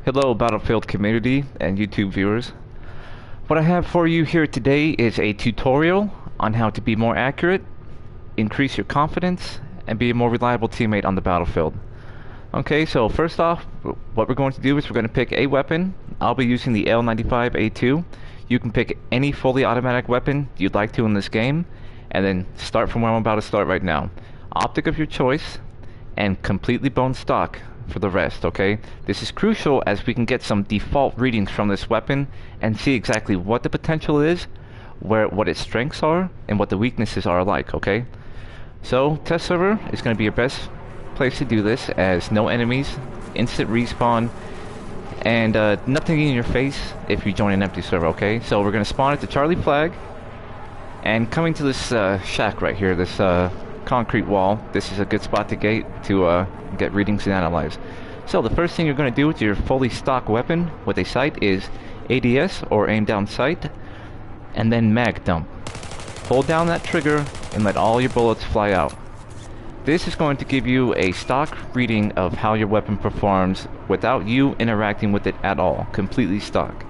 Hello Battlefield community and YouTube viewers. What I have for you here today is a tutorial on how to be more accurate, increase your confidence, and be a more reliable teammate on the battlefield. Okay, so first off, what we're going to do is we're going to pick a weapon. I'll be using the L95A2. You can pick any fully automatic weapon you'd like to in this game, and then start from where I'm about to start right now. Optic of your choice, and completely bone stock for the rest, okay? This is crucial as we can get some default readings from this weapon and see exactly what the potential is, what its strengths are, and what the weaknesses are like, okay? So, test server is going to be your best place to do this, as no enemies, instant respawn, and nothing in your face if you join an empty server, okay? So we're going to spawn at the Charlie flag, and coming to this shack right here, this concrete wall. This is a good spot to get readings and analyze. So the first thing you're going to do with your fully stock weapon with a sight is ADS, or aim down sight, and then mag dump. Hold down that trigger and let all your bullets fly out. This is going to give you a stock reading of how your weapon performs without you interacting with it at all. Completely stock.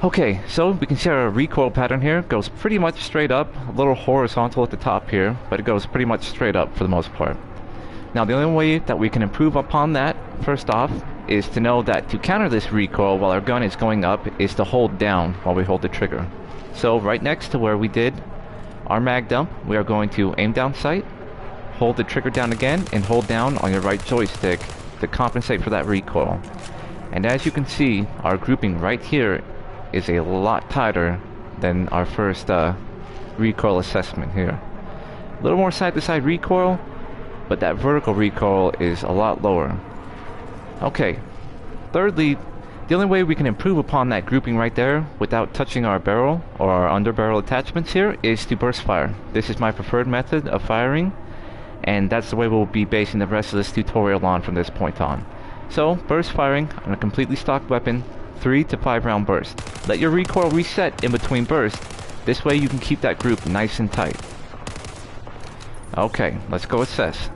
Okay, so we can see our recoil pattern here goes pretty much straight up, a little horizontal at the top here, but it goes pretty much straight up for the most part. Now the only way that we can improve upon that, first off, is to know that to counter this recoil while our gun is going up is to hold down while we hold the trigger. So right next to where we did our mag dump, we are going to aim down sight, hold the trigger down again, and hold down on your right joystick to compensate for that recoil. And as you can see, our grouping right here is a lot tighter than our first recoil assessment here. A little more side-to-side recoil, but that vertical recoil is a lot lower. Okay, thirdly, the only way we can improve upon that grouping right there without touching our barrel or our underbarrel attachments here is to burst fire. This is my preferred method of firing, and that's the way we'll be basing the rest of this tutorial on from this point on. So, burst firing on a completely stocked weapon, 3 to 5 round burst. Let your recoil reset in between bursts. This way you can keep that group nice and tight. Okay, let's go assess.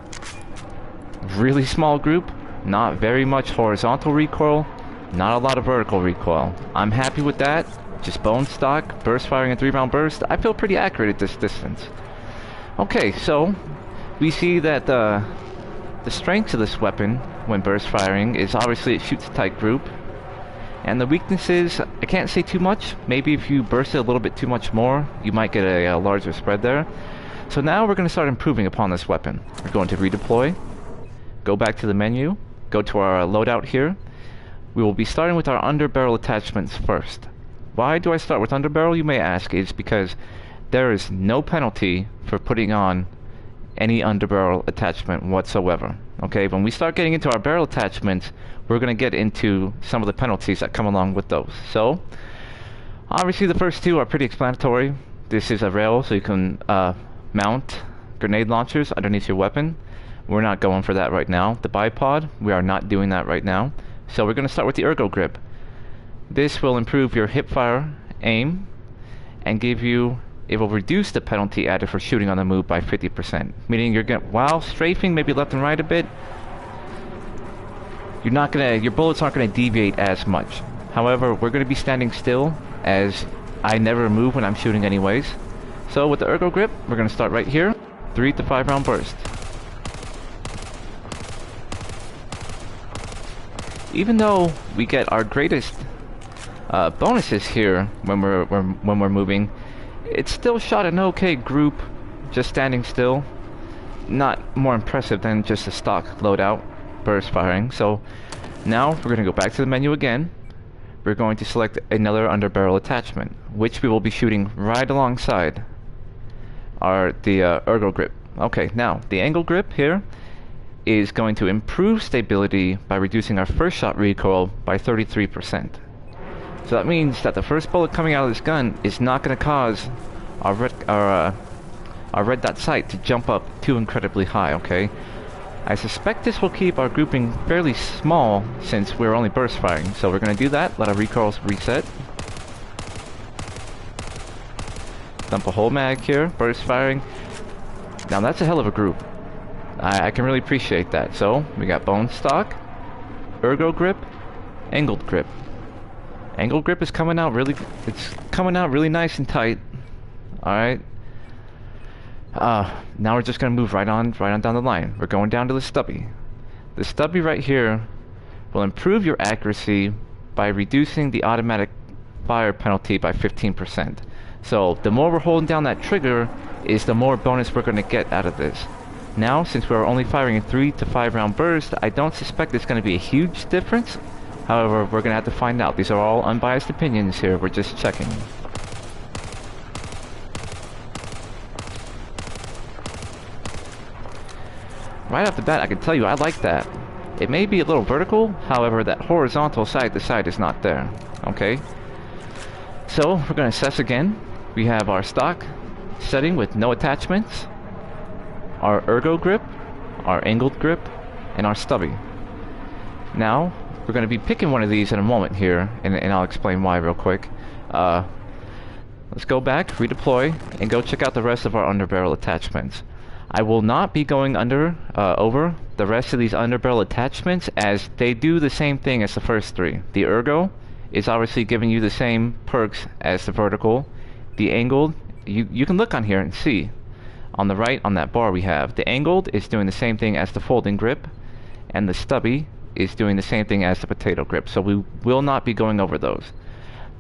Really small group, not very much horizontal recoil, not a lot of vertical recoil. I'm happy with that. Just bone stock, burst firing a 3 round burst. I feel pretty accurate at this distance. Okay, so we see that the strengths of this weapon when burst firing is obviously it shoots a tight group. And the weaknesses, I can't say too much. Maybe if you burst it a little bit too much more, you might get a larger spread there. So now we're going to start improving upon this weapon. We're going to redeploy, go back to the menu, go to our loadout here. We will be starting with our underbarrel attachments first. Why do I start with underbarrel, you may ask, is because there is no penalty for putting on any underbarrel attachment whatsoever. Okay, when we start getting into our barrel attachments, we're going to get into some of the penalties that come along with those. So, obviously the first two are pretty explanatory. This is a rail, so you can mount grenade launchers underneath your weapon. We're not going for that right now. The bipod, we are not doing that right now. So we're going to start with the ergo grip. This will improve your hipfire aim and it will reduce the penalty added for shooting on the move by 50%. Meaning while strafing maybe left and right a bit, your bullets aren't gonna deviate as much. However, we're gonna be standing still, as I never move when I'm shooting anyways. So with the ergo grip, we're gonna start right here, 3 to 5 round burst. Even though we get our greatest bonuses here when we're moving, it's still shot an okay group, just standing still. Not more impressive than just a stock loadout burst firing. So now we're going to go back to the menu again. We're going to select another underbarrel attachment, which we will be shooting right alongside the ergo grip. Okay, now the angle grip here is going to improve stability by reducing our first shot recoil by 33%. So that means that the first bullet coming out of this gun is not going to cause our red dot sight to jump up too incredibly high, okay? I suspect this will keep our grouping fairly small since we're only burst firing. So we're going to do that, let our recoils reset. Dump a whole mag here, burst firing. Now that's a hell of a group. I can really appreciate that. So we got bone stock, ergo grip, angled grip. Angled grip is coming out really, it's coming out really nice and tight. Alright. Now we're just gonna move right on down the line. We're going down to the stubby. The stubby right here will improve your accuracy by reducing the automatic fire penalty by 15%. So the more we're holding down that trigger is the more bonus we're gonna get out of this. Now, since we're only firing in 3 to 5 round bursts, I don't suspect it's gonna be a huge difference. However, we're gonna have to find out. These are all unbiased opinions here, we're just checking. Right off the bat, I can tell you I like that. It may be a little vertical, however, that horizontal side to side is not there. Okay? So, we're gonna assess again. We have our stock setting with no attachments, our ergo grip, our angled grip, and our stubby. Now, we're going to be picking one of these in a moment here, and I'll explain why real quick. Let's go back, redeploy, and go check out the rest of our underbarrel attachments. I will not be going over the rest of these underbarrel attachments, as they do the same thing as the first three. The ergo is obviously giving you the same perks as the vertical. The angled, you can look on here and see. On the right, on that bar we have, the angled is doing the same thing as the folding grip, and the stubby is doing the same thing as the potato grip, so we will not be going over those.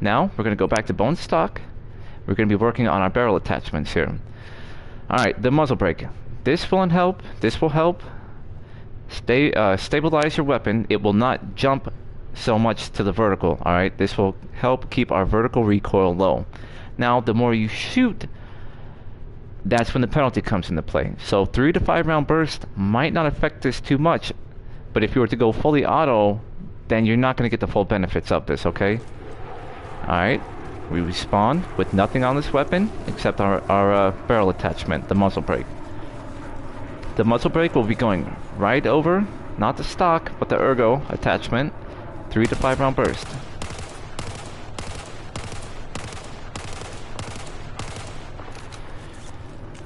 Now, we're going to go back to bone stock. We're going to be working on our barrel attachments here. Alright, the muzzle brake. This will help. This will help stabilize your weapon. It will not jump so much to the vertical. Alright, this will help keep our vertical recoil low. Now, the more you shoot, that's when the penalty comes into play. So 3 to 5 round burst might not affect this too much, but if you were to go fully auto, then you're not going to get the full benefits of this, okay? Alright, we respawn with nothing on this weapon except our barrel attachment, the muzzle brake. The muzzle brake will be going right over, not the stock, but the ergo attachment, 3 to 5 round burst.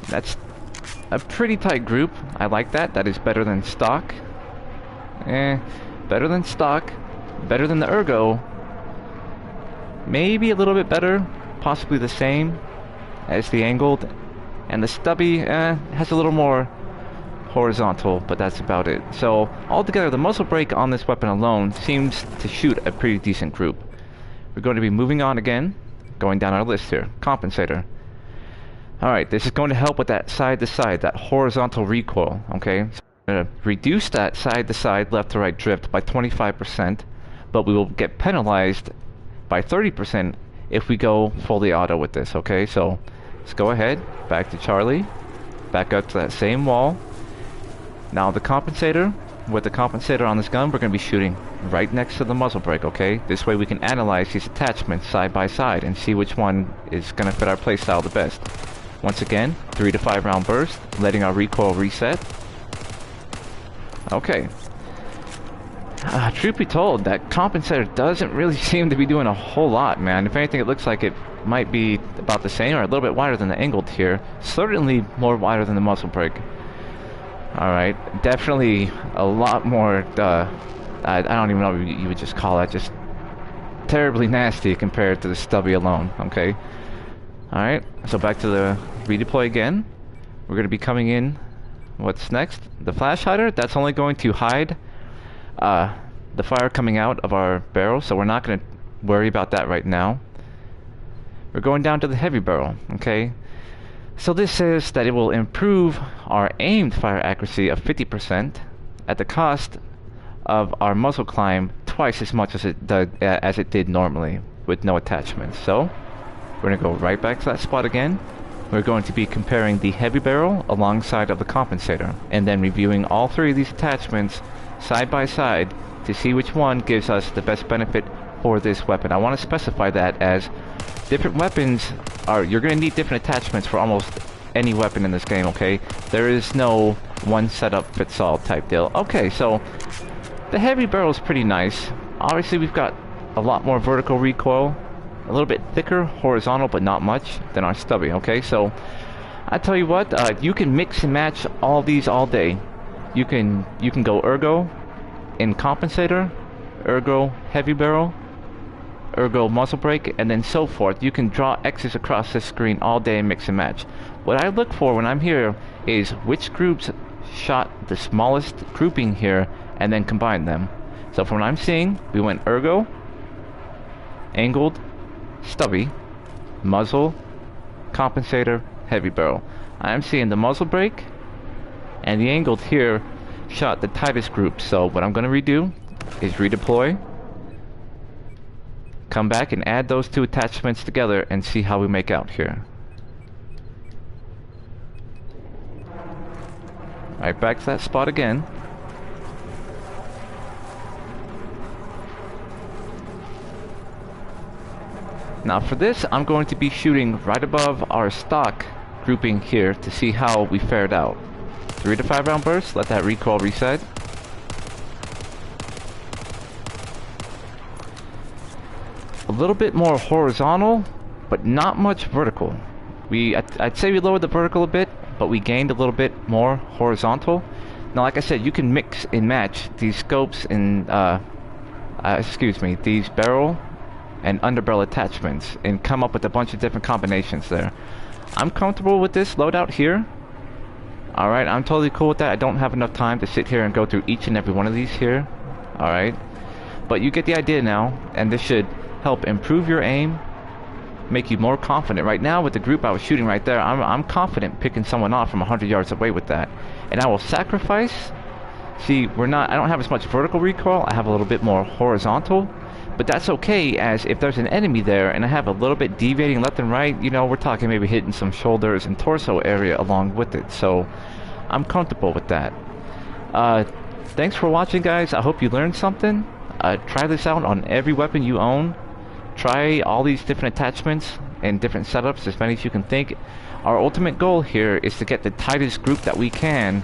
That's a pretty tight group. I like that. That is better than stock. Better than stock. Better than the ergo. Maybe a little bit better. Possibly the same as the angled. And the stubby has a little more horizontal, but that's about it. So altogether, the muzzle brake on this weapon alone seems to shoot a pretty decent group. We're going to be moving on again, going down our list here. Compensator. Alright, this is going to help with that side to side, that horizontal recoil, okay? So we're going to reduce that side to side, left to right drift by 25%, but we will get penalized by 30% if we go fully auto with this, okay? So let's go ahead, back to Charlie, back up to that same wall. Now the compensator, with the compensator on this gun, we're going to be shooting right next to the muzzle brake, okay? This way we can analyze these attachments side by side and see which one is going to fit our playstyle the best. Once again, 3 to 5 round burst, letting our recoil reset. Okay. Truth be told, that compensator doesn't really seem to be doing a whole lot, man. If anything, it looks like it might be about the same or a little bit wider than the angled here. Certainly more wider than the muzzle brake. Alright, definitely a lot more, I don't even know what you would just call that, just terribly nasty compared to the stubby alone, okay? Alright, so back to the redeploy again. We're going to be coming in, what's next? The flash hider, that's only going to hide the fire coming out of our barrel, so we're not going to worry about that right now. We're going down to the heavy barrel, okay? So this says that it will improve our aimed fire accuracy of 50% at the cost of our muzzle climb twice as much as it did normally with no attachments. So we're going to go right back to that spot again. We're going to be comparing the heavy barrel alongside of the compensator, and then reviewing all 3 of these attachments side by side to see which one gives us the best benefit for this weapon. I want to specify that as different weapons you're going to need different attachments for almost any weapon in this game, okay? There is no one setup fits all type deal. Okay, so the heavy barrel is pretty nice. Obviously we've got a lot more vertical recoil, a little bit thicker horizontal, but not much, than our stubby, okay? So I tell you what, you can mix and match all these all day. You can go ergo in compensator, ergo heavy barrel, ergo muzzle brake, and then so forth. You can draw X's across this screen all day and mix and match. What I look for when I'm here is which groups shot the smallest grouping here and then combine them. So from what I'm seeing, we went ergo, angled, stubby, muzzle, compensator, heavy barrel. I'm seeing the muzzle brake and the angled here shot the tightest group. So what I'm going to redo is redeploy, come back and add those two attachments together and see how we make out here. Alright, back to that spot again. Now for this, I'm going to be shooting right above our stock grouping here to see how we fared out. 3 to 5 round bursts, let that recoil reset. A little bit more horizontal, but not much vertical. I'd say we lowered the vertical a bit, but we gained a little bit more horizontal. Now, like I said, you can mix and match these scopes and, these barrel and underbarrel attachments and come up with a bunch of different combinations there. I'm comfortable with this loadout here. Alright, I'm totally cool with that. I don't have enough time to sit here and go through each and every one of these here. Alright, but you get the idea now, and this should help improve your aim, make you more confident. Right now with the group I was shooting right there, I'm confident picking someone off from 100 yards away with that. And I will sacrifice. See, I don't have as much vertical recoil, I have a little bit more horizontal, but that's okay, as if there's an enemy there and I have a little bit deviating left and right, you know, we're talking maybe hitting some shoulders and torso area along with it, so I'm comfortable with that. Thanks for watching, guys. I hope you learned something. Try this out on every weapon you own. Try all these different attachments and different setups, as many as you can think. Our ultimate goal here is to get the tightest group that we can